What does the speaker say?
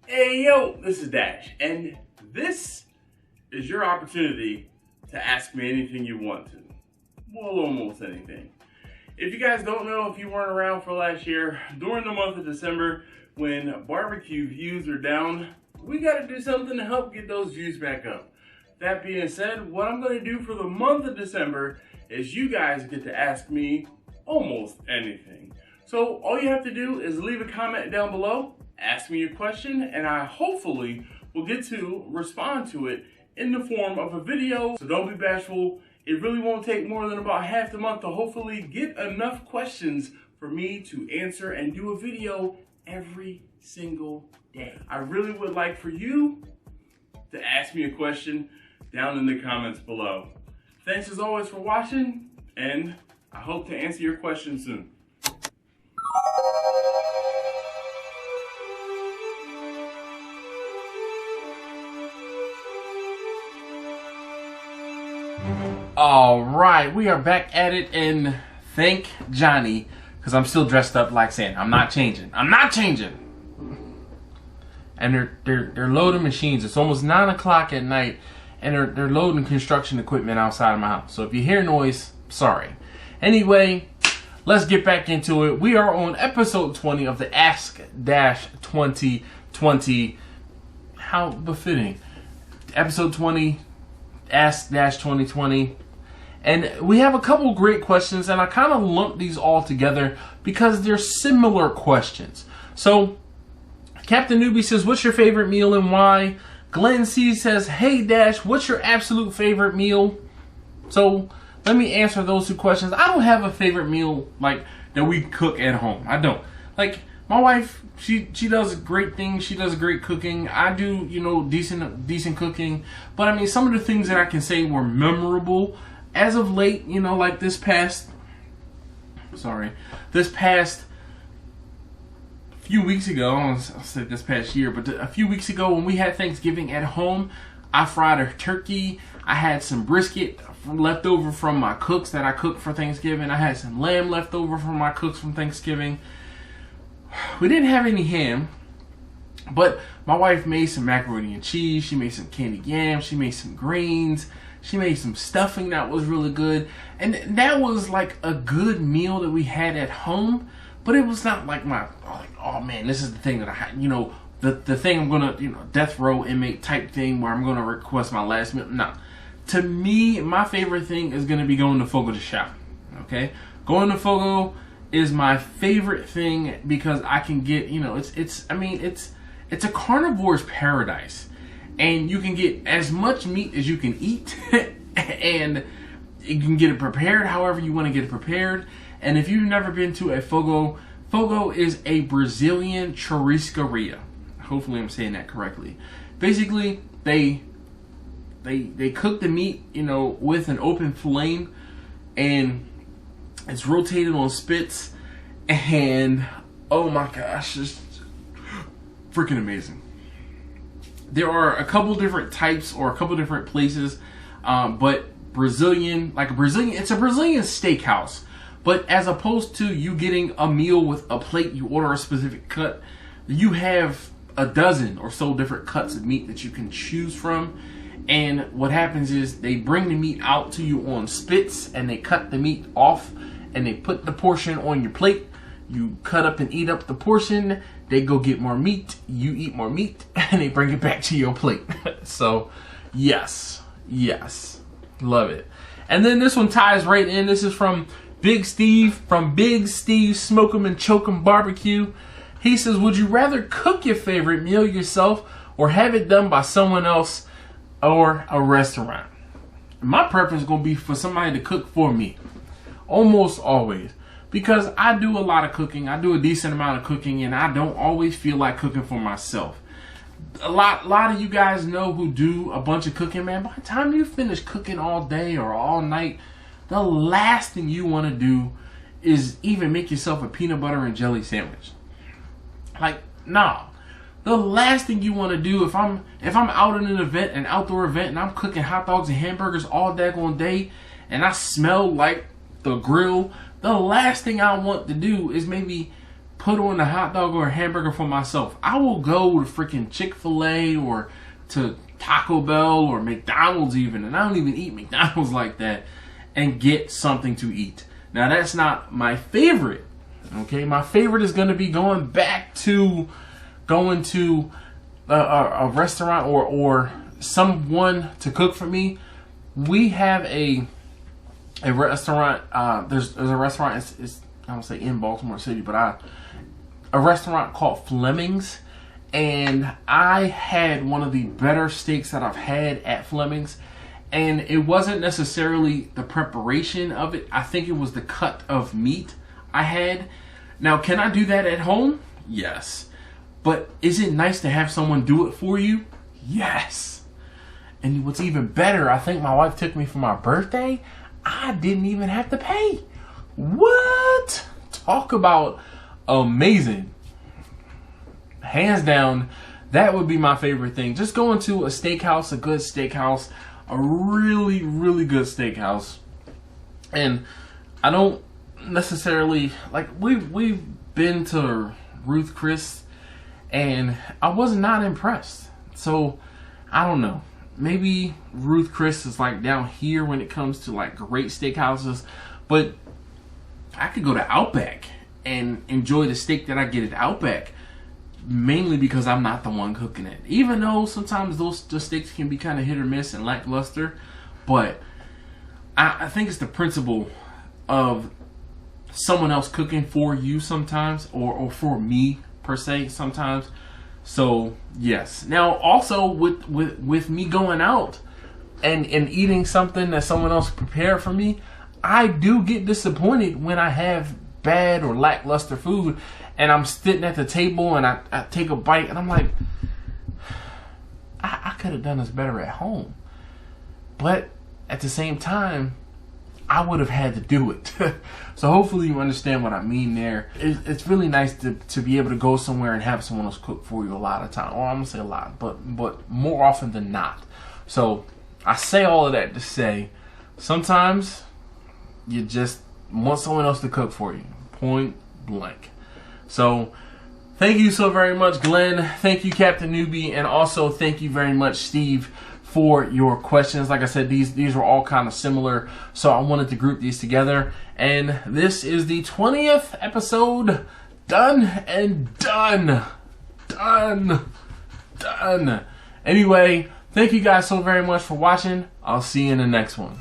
Hey yo, this is Dash, and this is your opportunity to ask me anything you want to. Well, almost anything. If you guys don't know, if you weren't around for last year, during the month of December, when barbecue views are down, we gotta do something to help get those views back up. That being said, what I'm gonna do for the month of December is you guys get to ask me almost anything. So all you have to do is leave a comment down below, ask me your question, and I hopefully will get to respond to it in the form of a video. So don't be bashful. It really won't take more than about half the month to hopefully get enough questions for me to answer and do a video every single day. I really would like for you to ask me a question down in the comments below. Thanks as always for watching, and I hope to answer your question soon. All right, we are back at it, and thank Johnny, because I'm still dressed up like Santa. I'm not changing. I'm not changing. And they're loading machines. It's almost 9 o'clock at night, and they're loading construction equipment outside of my house. So if you hear noise, sorry. Anyway, let's get back into it. We are on episode 20 of the Ask-2020. How befitting. Episode 20, Ask-2020. And we have a couple great questions, and I kind of lumped these all together because they're similar questions. So, Captain Newbie says, what's your favorite meal and why? Glenn C says, hey Dash, what's your absolute favorite meal? So, let me answer those two questions. I don't have a favorite meal, like, that we cook at home. I don't. Like, my wife, she does great things. She does great cooking. I do, you know, decent cooking. But, I mean, some of the things that I can say were memorable as of late, you know, like this past few weeks ago, I'll say this past year, but a few weeks ago when we had Thanksgiving at home, I fried a turkey. I had some brisket left over from my cooks that I cooked for Thanksgiving. I had some lamb left over from my cooks from Thanksgiving. We didn't have any ham, but my wife made some macaroni and cheese. She made some candied yams. She made some greens. She made some stuffing that was really good. And that was like a good meal that we had at home. But it was not like oh man, this is the thing that I had, you know, the thing I'm gonna, you know, death row inmate type thing where I'm gonna request my last meal. No. To me, my favorite thing is gonna be going to Fogo to shop. Okay? Going to Fogo is my favorite thing because I can get, you know, it's a carnivore's paradise. And you can get as much meat as you can eat, and you can get it prepared however you want to get it prepared. And if you've never been to a Fogo, Fogo is a Brazilian churrascaria. Hopefully I'm saying that correctly. Basically, they cook the meat, you know, with an open flame, and it's rotated on spits, and oh my gosh, it's freaking amazing. There are a couple different types or a couple different places, but Brazilian, it's a Brazilian steakhouse. But as opposed to you getting a meal with a plate, you order a specific cut, you have a dozen or so different cuts of meat that you can choose from. And what happens is they bring the meat out to you on spits, and they cut the meat off, and they put the portion on your plate. You cut up and eat up the portion. They go get more meat. You eat more meat, and they bring it back to your plate. So, yes, love it. And then this one ties right in. This is from Big Steve, from Big Steve Smoke 'em and Choke 'em Barbecue. He says, would you rather cook your favorite meal yourself or have it done by someone else or a restaurant? My preference is going to be for somebody to cook for me. Almost always. Because I do a lot of cooking. I do a decent amount of cooking, and I don't always feel like cooking for myself. A lot of you guys know who do a bunch of cooking, man. By the time you finish cooking all day or all night, the last thing you want to do is even make yourself a peanut butter and jelly sandwich. Like, nah. The last thing you want to do, if I'm out in an outdoor event, and I'm cooking hot dogs and hamburgers all daggone day, and I smell like the grill, the last thing I want to do is maybe put on a hot dog or a hamburger for myself, I will go to freaking Chick-fil-A or to Taco Bell or McDonald's even, and I don't even eat McDonald's like that, and get something to eat. Now that's not my favorite, okay? My favorite is going to be going to a restaurant or someone to cook for me. We have a restaurant, there's a restaurant, it's I don't say in Baltimore City, but a restaurant called Fleming's. And I had one of the better steaks that I've had at Fleming's. And it wasn't necessarily the preparation of it. I think it was the cut of meat I had. Now, can I do that at home? Yes. But is it nice to have someone do it for you? Yes. And what's even better, I think my wife took me for my birthday. I didn't even have to pay. What? Talk about amazing. Hands down, that would be my favorite thing. Just going to a steakhouse, a good steakhouse, a really, really good steakhouse. And I don't necessarily, like, we've been to Ruth Chris, and I was not impressed. So, I don't know. Maybe Ruth Chris is like down here when it comes to like great steakhouses, but I could go to Outback and enjoy the steak that I get at Outback, mainly because I'm not the one cooking it. Even though sometimes the steaks can be kind of hit or miss and lackluster, but I think it's the principle of someone else cooking for you sometimes, or for me per se sometimes. So yes. Now also with me going out and eating something that someone else prepared for me, I do get disappointed when I have bad or lackluster food and I'm sitting at the table and I take a bite and I'm like, I could have done this better at home. But at the same time, I would have had to do it. So hopefully you understand what I mean there. It's really nice to be able to go somewhere and have someone else cook for you a lot of time. Or I'm going to say a lot, but more often than not. So I say all of that to say, sometimes you just want someone else to cook for you. Point blank. So thank you so very much, Glenn. Thank you, Captain Newbie. And also thank you very much, Steve, for your questions. Like I said, these were all kind of similar, so I wanted to group these together. And this is the 20th episode. Done and done. Done. Anyway, thank you guys so very much for watching. I'll see you in the next one.